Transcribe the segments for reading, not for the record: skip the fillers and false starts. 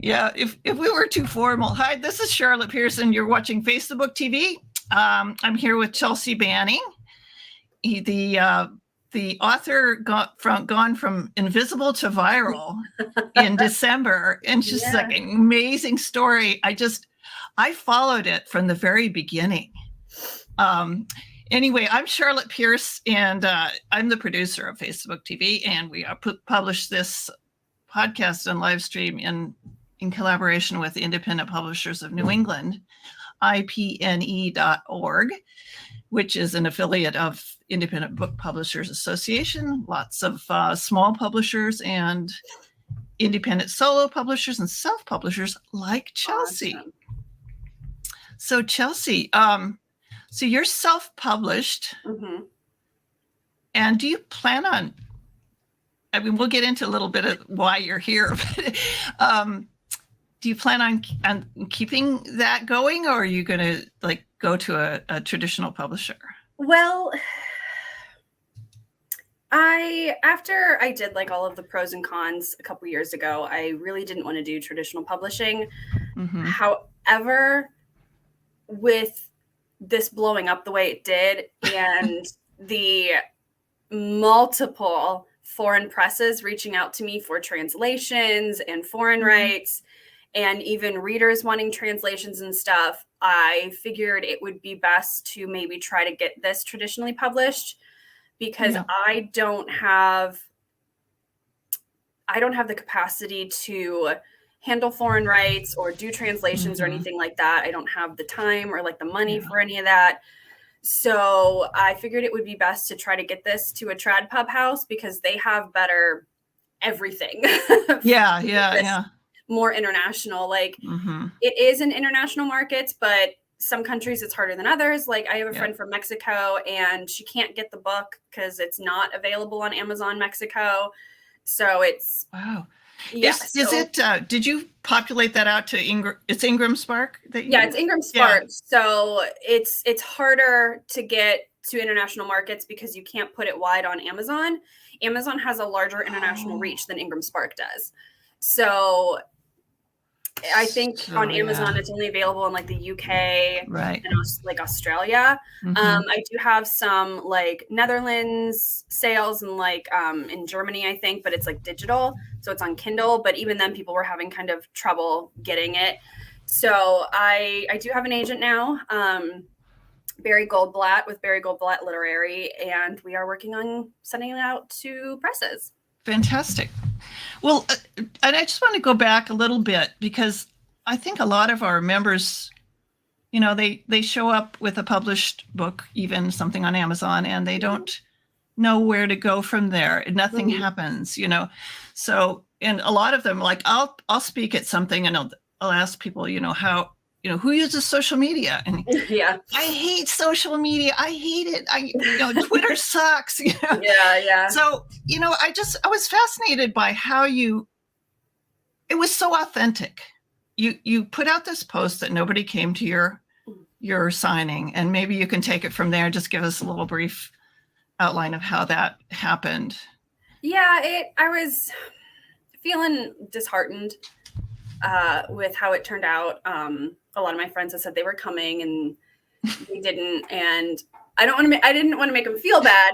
Yeah, if we were too formal. Hi, this is Charlotte Pearson. You're watching Facebook TV. I'm here with Chelsea Banning, the author gone from invisible to viral in December, and just like an amazing story. I followed it from the very beginning. Anyway, I'm Charlotte Pierce, and I'm the producer of Facebook TV, and we publish this podcast and live stream in collaboration with the Independent Publishers of New England, IPNE.org, which is an affiliate of Independent Book Publishers Association. Lots of small publishers and independent solo publishers and self-publishers like Chelsea. Awesome. So Chelsea, so you're self-published, and do you plan on, I mean, we'll get into a little bit of why you're here, but do you plan on keeping that going, or are you going to like go to a traditional publisher? Well, after I did like all of the pros and cons a couple years ago, I really didn't want to do traditional publishing. However, with this blowing up the way it did and the multiple foreign presses reaching out to me for translations and foreign rights, and even readers wanting translations and stuff, I figured it would be best to maybe try to get this traditionally published, because I don't have the capacity to handle foreign rights or do translations or anything like that. I don't have the time or like the money for any of that. So I figured it would be best to try to get this to a trad pub house, because they have better everything. More international. Like it is in international markets, but some countries it's harder than others. Like I have a friend from Mexico, and she can't get the book because it's not available on Amazon Mexico. So it's Is it? Did you populate that out to Ingram? It's Ingram Spark. It's Ingram Spark. Yeah. So it's harder to get to international markets because you can't put it wide on Amazon. Amazon has a larger international reach than Ingram Spark does. So I think on Amazon it's only available in like the UK and like Australia. I do have some like Netherlands sales and like in Germany, I think, but it's like digital. So it's on Kindle, but even then people were having kind of trouble getting it. So I do have an agent now, Barry Goldblatt with Barry Goldblatt Literary, and we are working on sending it out to presses. Fantastic. Well, and I just want to go back a little bit, because I think a lot of our members, you know, they show up with a published book, even something on Amazon, and they don't know where to go from there. Nothing happens, you know. So, and a lot of them, like I'll speak at something and I'll ask people, you know, how, you know, who uses social media? And I hate social media. I hate it. Twitter sucks. You know? So, you know, I was fascinated by how it was so authentic. You put out this post that nobody came to your signing, and maybe you can take it from there. Just give us a little brief outline of how that happened. I was feeling disheartened with how it turned out. A lot of my friends have said they were coming and they didn't, and I didn't want to make them feel bad,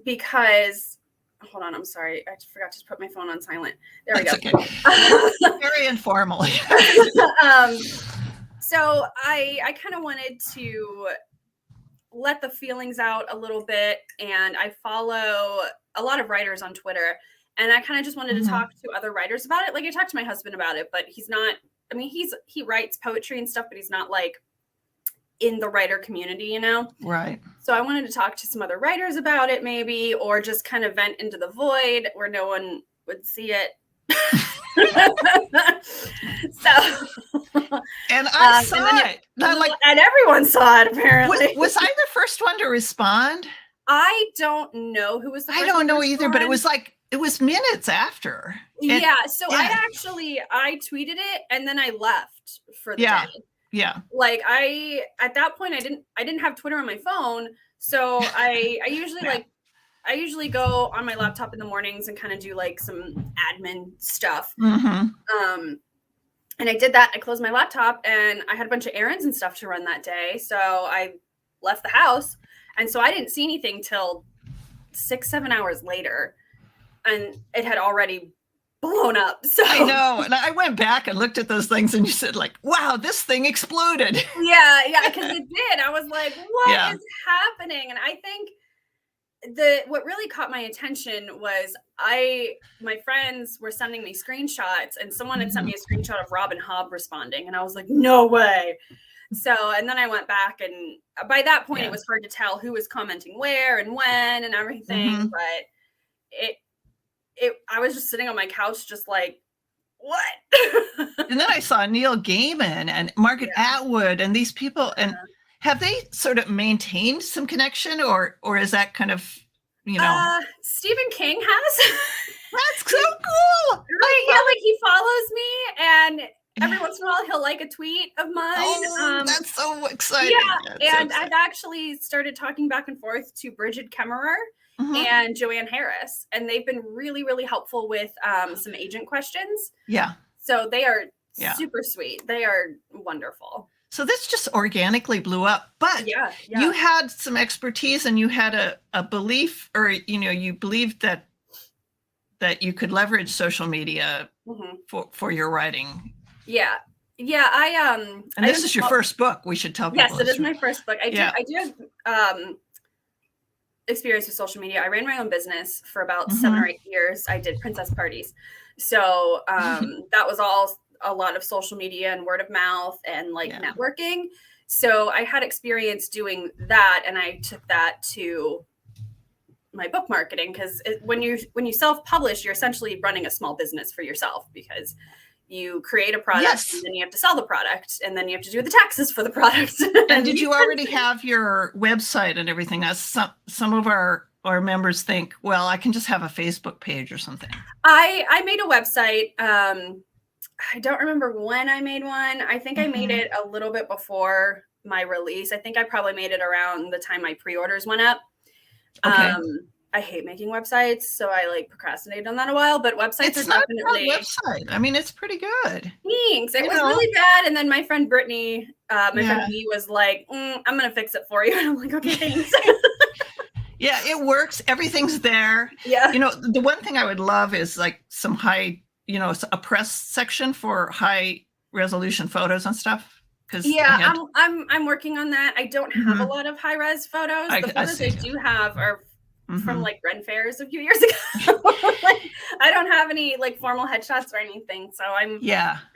because hold on, I'm sorry, I forgot to put my phone on silent. There we go. Okay. Very informal. So I kind of wanted to let the feelings out a little bit, and I follow a lot of writers on Twitter, and I kind of just wanted to talk to other writers about it. Like I talked to my husband about it, but he's not, I mean, he writes poetry and stuff, but he's not like in the writer community, you know? Right. So I wanted to talk to some other writers about it maybe, or just kind of vent into the void where no one would see it. And I saw it. And everyone saw it, apparently. Was I the first one to respond? I don't know who was the first one. I don't know either, but it was minutes after. So I tweeted it and then I left for the day. Yeah. Like at that point I didn't have Twitter on my phone. So I usually usually go on my laptop in the mornings and kind of do like some admin stuff. And I did that. I closed my laptop and I had a bunch of errands and stuff to run that day. So I left the house. And so I didn't see anything till 6-7 hours later. And it had already blown up. So I know. And I went back and looked at those things and you said like, wow, this thing exploded. Yeah, because it did. I was like, what is happening? And I think what really caught my attention was my friends were sending me screenshots and someone had sent me a screenshot of Robin Hobb responding. And I was like, no way. So, and then I went back and by that point it was hard to tell who was commenting where and when and everything. But I was just sitting on my couch, just like, what? And then I saw Neil Gaiman and Margaret Atwood and these people. And have they sort of maintained some connection or is that kind of, Stephen King has. That's so cool. Like he follows me and every once in a while he'll like a tweet of mine. Oh, that's so exciting. Yeah, and I've actually started talking back and forth to Bridget Kemmerer and Joanne Harris, and they've been really, really helpful with some agent questions. Yeah. So they are super sweet. They are wonderful. So this just organically blew up, but you had some expertise and you had a belief, or you believed that you could leverage social media for your writing. Yeah. And this is your first book. We should tell people. Yes, it is my first book. I do have experience with social media. I ran my own business for about 7 or 8 years. I did princess parties. So that was all a lot of social media and word of mouth and networking. So I had experience doing that. And I took that to my book marketing because when you self-publish, you're essentially running a small business for yourself because you create a product and then you have to sell the product and then you have to do the taxes for the product. And did you already have your website and everything? As some of our members think, well, I can just have a Facebook page or something. I made a website. I don't remember when I made one. I think I made it a little bit before my release. I think I probably made it around the time my pre-orders went up. Okay. I hate making websites, so I procrastinated on that a while. But websites are definitely a website. I mean, it's pretty good. Thanks. It was really bad, and then my friend Brittany, friend Lee, was like, "I'm gonna fix it for you." And I'm like, "Okay, thanks." Yeah, it works. Everything's there. Yeah. The one thing I would love is some high, a press section for high resolution photos and stuff. I'm working on that. I don't have a lot of high res photos. The photos I do have are from Ren fairs a few years ago. I don't have any formal headshots or anything. So I'm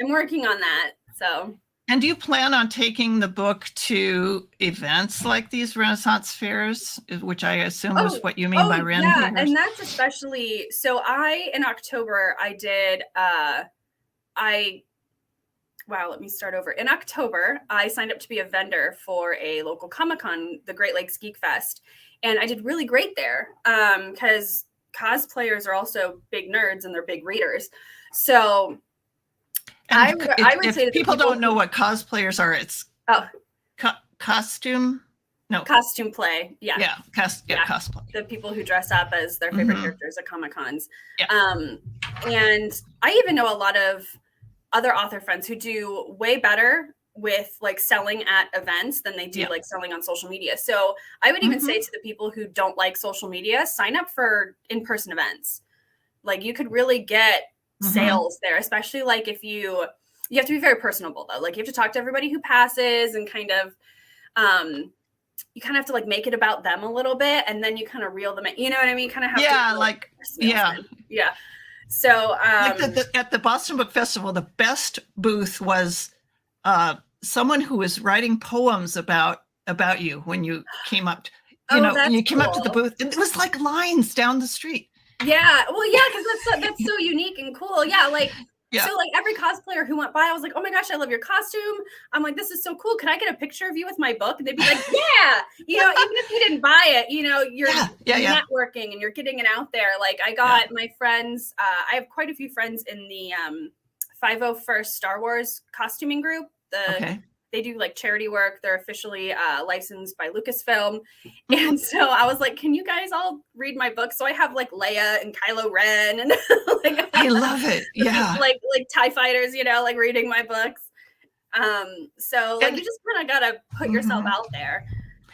working on that. So. And do you plan on taking the book to events like these Renaissance fairs, which I assume is what you mean by Ren fairs? Yeah, and that's especially, so in October, I did, let me start over. In October, I signed up to be a vendor for a local Comic-Con, the Great Lakes Geek Fest. And I did really great there because cosplayers are also big nerds and they're big readers. So I would say that people don't know what cosplayers are. It's costume. No, costume play. Yeah. Cosplay. The people who dress up as their favorite characters at Comic-Cons. Yeah. And I even know a lot of other author friends who do way better with selling at events than they do selling on social media. So I would even say to the people who don't like social media, sign up for in-person events. You could really get sales there, especially if you have to be very personable though. You have to talk to everybody who passes and kind of you kind of have to make it about them a little bit and then you kind of reel them in. You know what I mean? Kind of have to So at the Boston Book Festival, the best booth was someone who was writing poems about you when you came up when you came up to the booth. It was lines down the street. Yeah. Well, yeah, because that's so unique and cool. Yeah. So every cosplayer who went by, I was like, oh my gosh, I love your costume. I'm like, this is so cool. Could I get a picture of you with my book? And they'd be like, yeah, even if you didn't buy it, you're networking and you're getting it out there. I got my friends, I have quite a few friends in the 501st Star Wars costuming group. they do like charity work. They're officially licensed by Lucasfilm. And so I was like, can you guys all read my book? So I have like Leia and Kylo Ren and like I love it. Yeah. like TIE fighters, you know, like reading my books. So like you just kind of got to put yourself out there.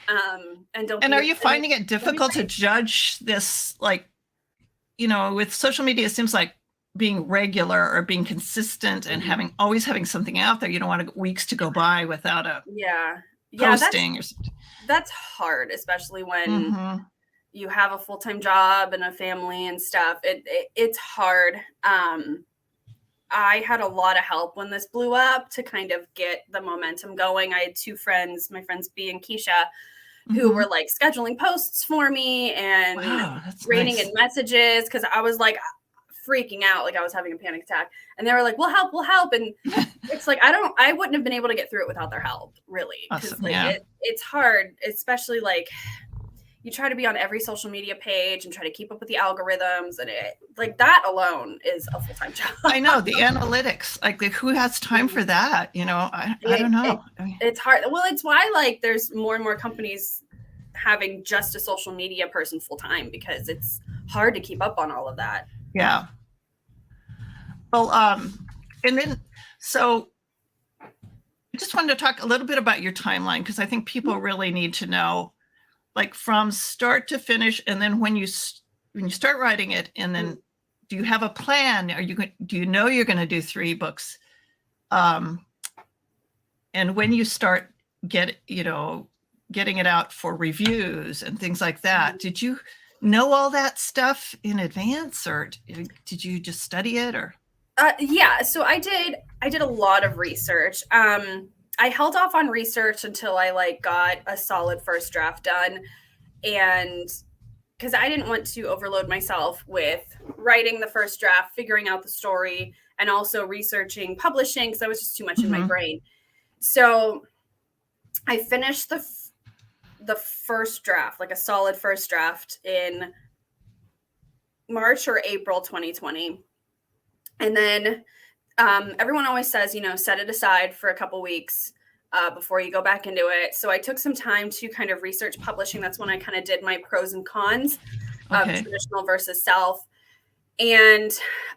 And don't. And are you finding it difficult to judge this? Like, you know, with social media, it seems like being regular or being consistent and always having something out there. You don't want weeks to go by without a posting or something. That's hard, especially when you have a full-time job and a family and stuff. It's hard. I had a lot of help when this blew up to kind of get the momentum going. I had two friends, my friends B and Keisha, who were like scheduling posts for me and rating in messages, because I was like freaking out, like I was having a panic attack. And they were like, we'll help. And it's like, I wouldn't have been able to get through it without their help, really. Because it's hard, especially like you try to be on every social media page and try to keep up with the algorithms, and it like that alone is a full-time job. I know, the analytics, like who has time for that? You know, I don't know. It's hard. Well, it's why like there's more and more companies having just a social media person full-time, because it's hard to keep up on all of that. Yeah. Well, and then, so I just wanted to talk a little bit about your timeline, because I think people really need to know, like from start to finish, and then when you start writing it, and then do you have a plan? Do you know you're going to do 3 books? And when you start getting it out for reviews and things like that, did you know all that stuff in advance, or did you just study it, or? Yeah, so I did a lot of research. I held off on research until I like got a solid first draft done, and because I didn't want to overload myself with writing the first draft, figuring out the story, and also researching publishing, because that was just too much in my brain. So I finished the first draft, like a solid first draft, in March or April 2020. And then everyone always says, set it aside for a couple weeks before you go back into it. So I took some time to kind of research publishing. That's when I kind of did my pros and cons of traditional versus self. And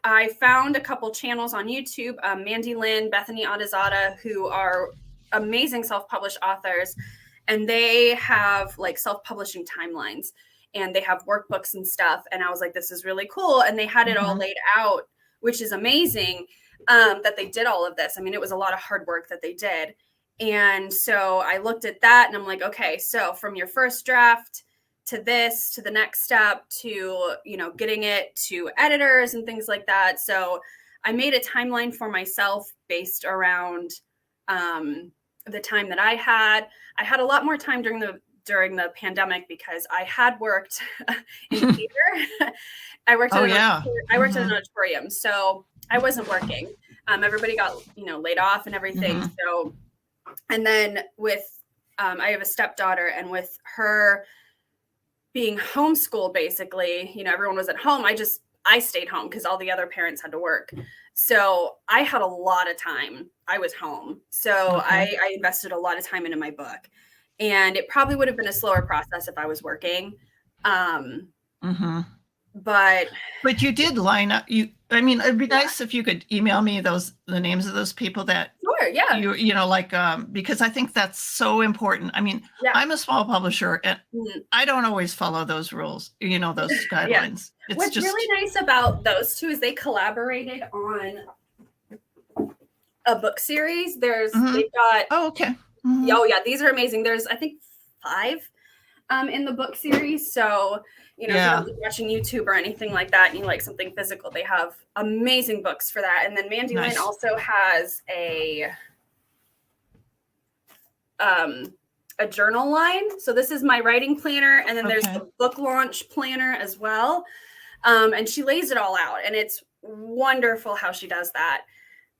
I found a couple channels on YouTube, Mandy Lynn, Bethany Adazada, who are amazing self-published authors. And they have like self-publishing timelines, and they have workbooks and stuff. And I was like, this is really cool. And they had it all laid out, which is amazing that they did all of this. I mean, it was a lot of hard work that they did. And so I looked at that and I'm like, okay, so from your first draft to this, to the next step, to, getting it to editors and things like that. So I made a timeline for myself based around the time that I had. I had a lot more time during the pandemic because I had worked in theater. I worked at an auditorium, so I wasn't working. Everybody got laid off and everything. So, and then with I have a stepdaughter, and with her being homeschooled, basically, everyone was at home. I stayed home because all the other parents had to work. So I had a lot of time. I was home. So I invested a lot of time into my book. And it probably would have been a slower process if I was working. But you did line up. It'd be nice if you could email me the names of those people that because I think that's so important. I mean, I'm a small publisher, and I don't always follow those rules, those guidelines. What's really nice about those two is they collaborated on a book series. They've got oh yeah, these are amazing. There's I think 5 in the book series. So if you're not watching YouTube or anything like that, and you like something physical, they have amazing books for that. And then Mandy Lynn also has a journal line. So this is my writing planner, and then there's the book launch planner as well. And she lays it all out, and it's wonderful how she does that.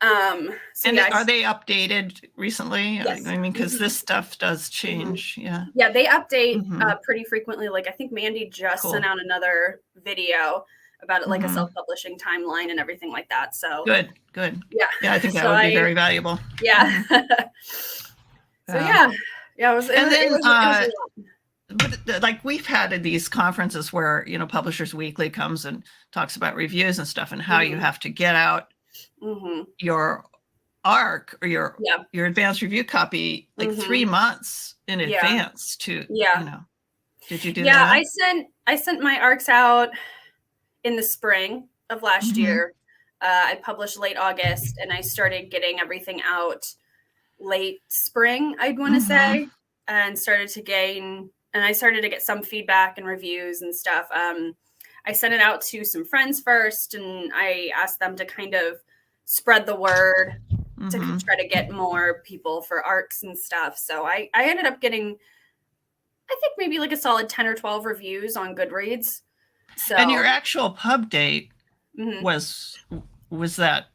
Are they updated recently? Yes. I mean, because this stuff does change. Yeah, they update pretty frequently. Like I think Mandy just sent out another video about it, like a self-publishing timeline and everything like that. So good. Yeah, I think that would be very valuable. Yeah. So yeah, it was. And then, it was a lot. but like we've had these conferences where Publishers Weekly comes and talks about reviews and stuff, and how you have to get out your ARC or your advanced review copy like 3 months in advance to Did you do that? I sent my ARCs out in the spring of last year. I published late August, and I started getting everything out late spring, I'd want to say, and started to get some feedback and reviews and stuff. I sent it out to some friends first, and I asked them to kind of spread the word to try to get more people for ARCs and stuff. So I ended up getting, I think, maybe like a solid 10 or 12 reviews on Goodreads. So, and your actual pub date was that,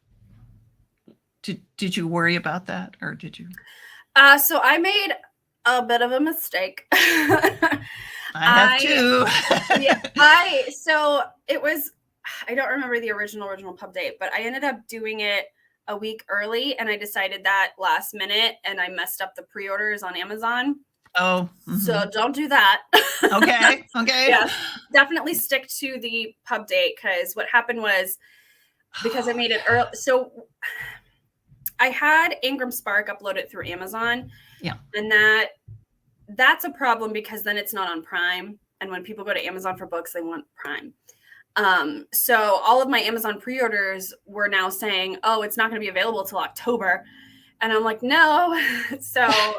did you worry about that, or did you? So I made a bit of a mistake. I have too. So it was, I don't remember the original pub date, but I ended up doing it a week early, and I decided that last minute, and I messed up the pre-orders on Amazon. Oh, so don't do that. Okay. Yeah, definitely stick to the pub date, because what happened was, because I made it early, so I had Ingram Spark uploaded through Amazon. Yeah. And that's a problem, because then it's not on Prime. And when people go to Amazon for books, they want Prime. So all of my Amazon pre-orders were now saying, oh, it's not going to be available till October. And I'm like, no. So I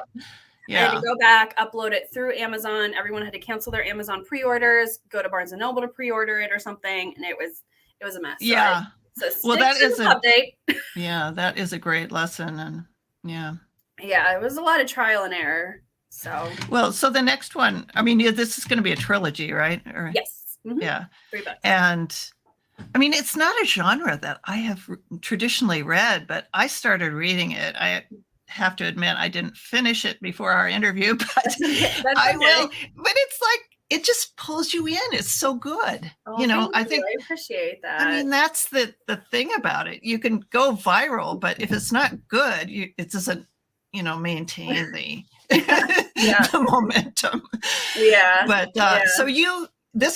had to go back, upload it through Amazon. Everyone had to cancel their Amazon pre-orders, go to Barnes & Noble to pre-order it or something. And it was a mess. Yeah. So that is an update. Yeah, that is a great lesson. And yeah, it was a lot of trial and error. So the next one, I mean, this is going to be a trilogy, right? Yes. Yeah. 3 books. And I mean, it's not a genre that I have traditionally read, but I started reading it. I have to admit, I didn't finish it before our interview, but I will. But it's like, it just pulls you in. It's so good. I think I appreciate that. I mean, that's the thing about it. You can go viral, but if it's not good, it doesn't, maintain the momentum. Yeah. But so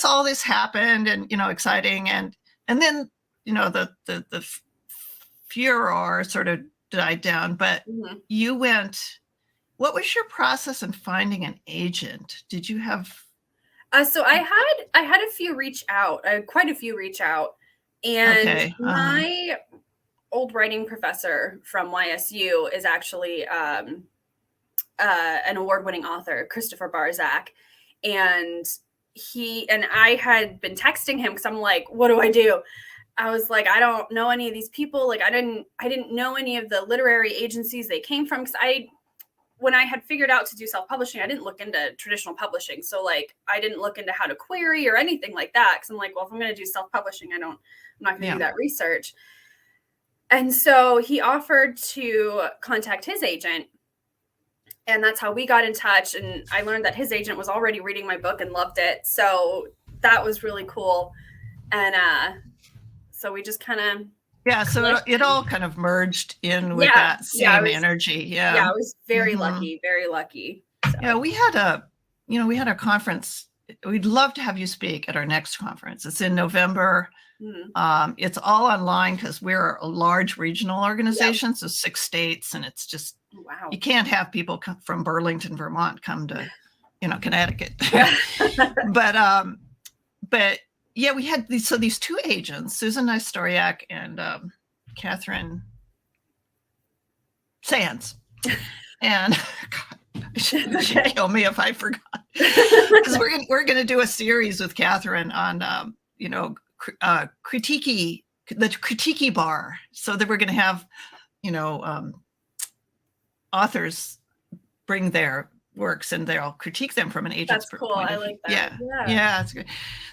all this happened, and exciting, and then the furor sort of died down. But you went. What was your process in finding an agent? Did you have? So I had a few reach out. quite a few reach out, and my old writing professor from YSU is actually an award-winning author, Christopher Barzak, and I had been texting him, because I'm like, what do I do? I was like, I don't know any of these people. Like, I didn't know any of the literary agencies they came from, because when I had figured out to do self-publishing, I didn't look into traditional publishing. So like, I didn't look into how to query or anything like that. Cause I'm like, well, if I'm going to do self-publishing, I'm not going to do that research. And so he offered to contact his agent, and that's how we got in touch. And I learned that his agent was already reading my book and loved it. So that was really cool. And so we just kind of, so it all kind of merged in with that same energy. Yeah, I was very lucky, very lucky. So. Yeah, we had a conference. We'd love to have you speak at our next conference. It's in November. It's all online, because we're a large regional organization, so 6 states, and it's just you can't have people come from Burlington, Vermont, come to Connecticut. But yeah, we had these 2 agents, Susan Nystoriak and Catherine Sands. And God, she'd kill me if I forgot. Because we're going to do a series with Catherine on the critique bar, so that we're going to have authors bring their works, and they'll critique them from an agent's point of view. I like that. Yeah, that's good.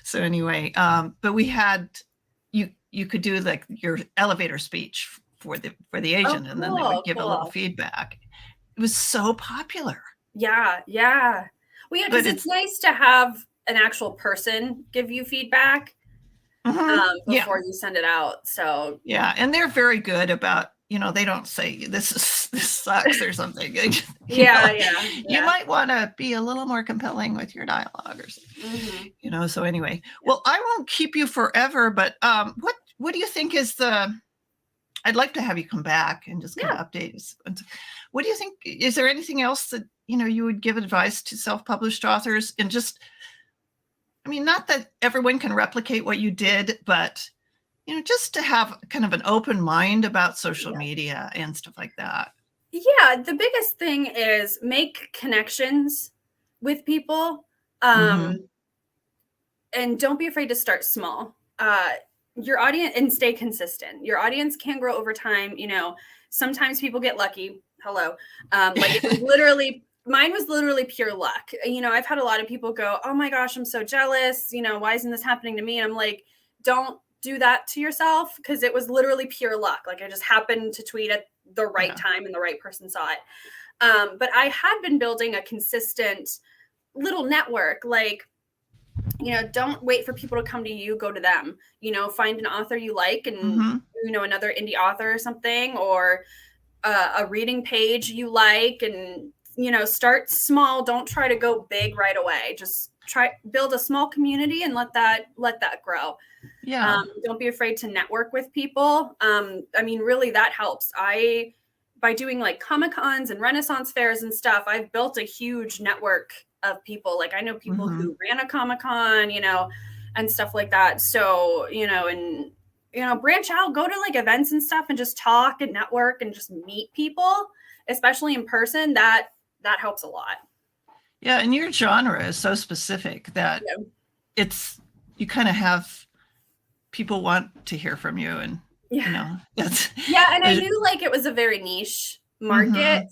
So anyway, but we had you could do like your elevator speech for the agent, and then they would give a little feedback. It was so popular. Yeah. Well, because it's nice to have an actual person give you feedback before you send it out. So yeah, and they're very good about they don't say this is this sucks or something. You might want to be a little more compelling with your dialogue or something. So anyway, well, I won't keep you forever, but what do you think is I'd like to have you come back and just kind of update us. What do you think? Is there anything else that, you would give advice to self-published authors? And just, not that everyone can replicate what you did, but, just to have kind of an open mind about social media and stuff like that. Yeah. The biggest thing is make connections with people. And don't be afraid to start small. Your audience, and stay consistent. Your audience can grow over time. Sometimes people get lucky. Hello. Like it was mine was literally pure luck. I've had a lot of people go, oh my gosh, I'm so jealous. Why isn't this happening to me? And I'm like, don't do that to yourself, because it was literally pure luck. Like I just happened to tweet at the right time and the right person saw it. But I had been building a consistent little network. Like, don't wait for people to come to you, go to them, find an author you like and, another indie author or something, or a reading page you like, and, start small. Don't try to go big right away. Just build a small community and let that grow. Yeah. Don't be afraid to network with people. Really that helps. By doing like Comic-Cons and Renaissance fairs and stuff, I've built a huge network of people. Like I know people who ran a Comic-Con, and stuff like that. So, branch out, go to like events and stuff and just talk and network and just meet people, especially in person. That helps a lot. Yeah. And your genre is so specific that you kind of have people want to hear from you, and, that's. Yeah. And I knew like it was a very niche market.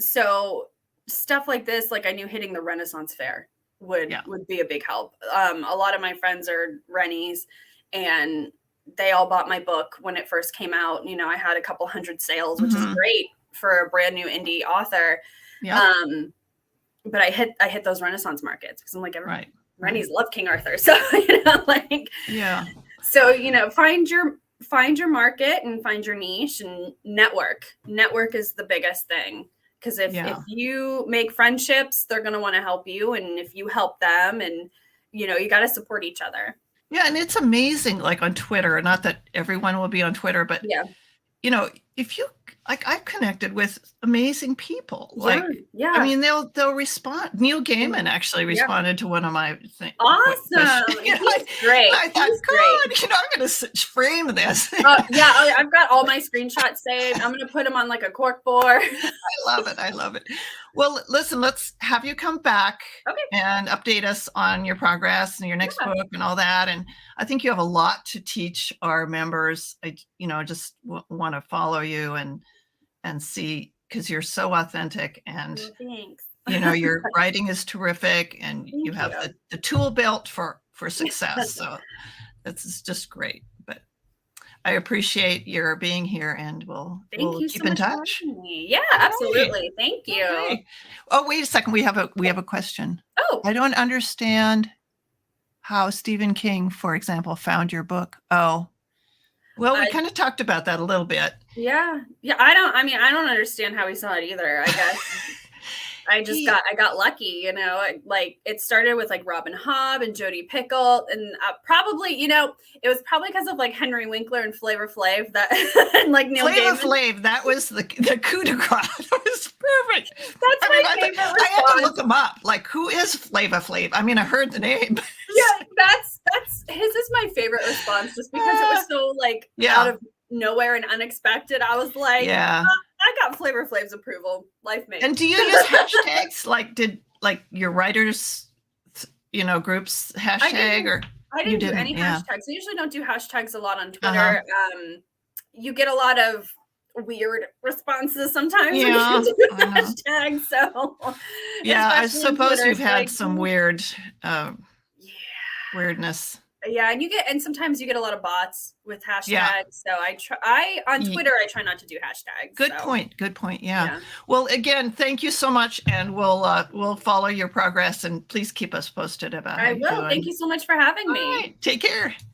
So stuff like this, like I knew hitting the Renaissance fair would be a big help. A lot of my friends are Rennies, and they all bought my book when it first came out. I had a couple hundred sales, which is great for a brand new indie author. Yeah. But I hit those Renaissance markets because I'm like, Rennies love King Arthur. So, So, find your market and find your niche and network. Network is the biggest thing. Because if you make friendships, they're going to want to help you. And if you help them, and, you got to support each other. Yeah. And it's amazing, like on Twitter, not that everyone will be on Twitter, but, if you, like, I've connected with amazing people. They'll respond. Neil Gaiman actually responded to one of my things. Awesome. He's great. I thought, God, I'm going to frame this. I've got all my screenshots saved. I'm going to put them on like a cork board. I love it. Well, listen, let's have you come back and update us on your progress and your next book and all that. And I think you have a lot to teach our members. I just want to follow you and see, because you're so authentic, and thanks. Your writing is terrific, and you have the tool belt for success. So that's just great. But I appreciate your being here, and we'll keep in touch. Yeah, absolutely. Thank you. Okay. Oh, wait a second. We have a question. Oh, I don't understand how Stephen King, for example, found your book. Oh, well, we kind of talked about that a little bit. Yeah. I don't understand how he saw it either, I guess. I got lucky, like it started with like Robin Hobb and Jodi Pickle, and probably, it was probably because of like Henry Winkler and Flavor Flav that, and like Neil Gaiman. Flavor Flav, that was the coup de grace. That was perfect. That's my favorite response. I had to look him up. Like, who is Flavor Flav? I heard the name. Yeah, that's his is my favorite response, just because it was so like out of nowhere and unexpected. I was like, I got Flavor Flav's approval. Life made. And do you use hashtags? Did your writers, groups hashtag? I didn't do any hashtags. I usually don't do hashtags a lot on Twitter. You get a lot of weird respontness sometimes when you do hashtags. So I suppose you've had some weird weirdness. Yeah, and sometimes you get a lot of bots with hashtags. Yeah. So on Twitter I try not to do hashtags. Good point. Yeah. Well, again, thank you so much, and we'll follow your progress, and please keep us posted about it. I will. Thank you so much for having me. All right. Take care.